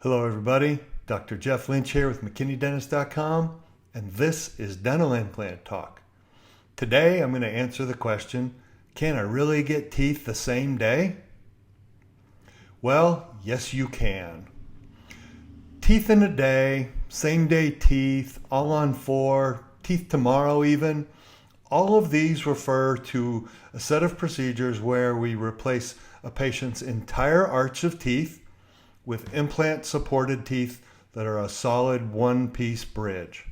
Hello everybody, Dr. Jeff Lynch here with McKinney and this is Dental Implant Talk. Today I'm going to answer the question, can I really get teeth the same day? Well, yes you can. Teeth in a day, same day teeth, all on four, teeth tomorrow even, all of these refer to a set of procedures where we replace a patient's entire arch of teeth with implant-supported teeth that are a solid one-piece bridge.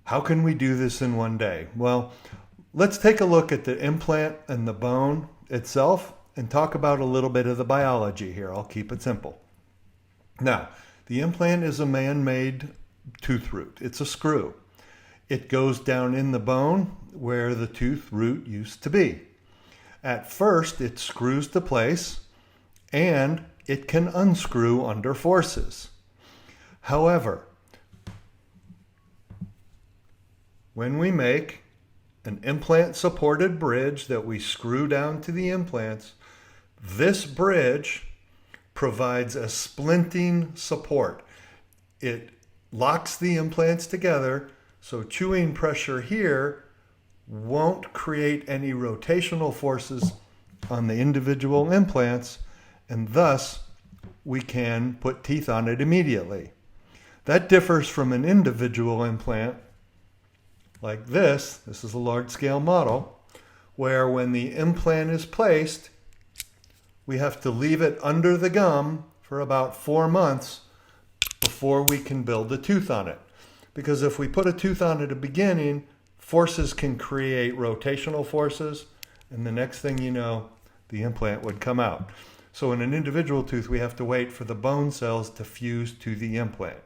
How can we do this in one day? Well, let's take a look at the implant and the bone itself and talk about a little bit of the biology here. I'll keep it simple. Now, the implant is a man-made tooth root. It's a screw. It goes down in the bone where the tooth root used to be. At first, it screws to place and it can unscrew under forces. However, when we make an implant-supported bridge that we screw down to the implants, this bridge provides a splinting support. It locks the implants together, so chewing pressure here won't create any rotational forces on the individual implants, and thus we can put teeth on it immediately. That differs from an individual implant like this. This is a large-scale model where when the implant is placed, we have to leave it under the gum for about 4 months before we can build a tooth on it. Because if we put a tooth on at the beginning, forces can create rotational forces, and the next thing you know, the implant would come out. So in an individual tooth, we have to wait for the bone cells to fuse to the implant.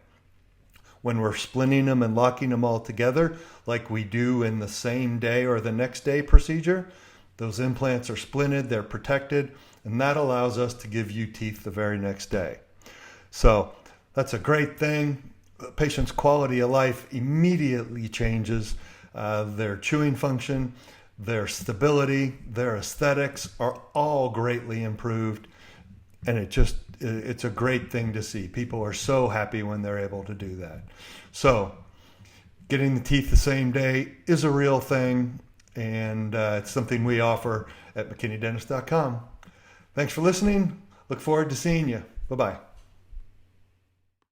When we're splitting them and locking them all together, like we do in the same day or the next day procedure, those implants are splinted, they're protected, and that allows us to give you teeth the very next day. So that's a great thing. The patient's quality of life immediately changes. Their chewing function, their stability, their aesthetics are all greatly improved. And it's a great thing to see. People are so happy when they're able to do that. So getting the teeth the same day is a real thing, and it's something we offer at McKinney Thanks for listening. Look forward to seeing you. Bye-bye.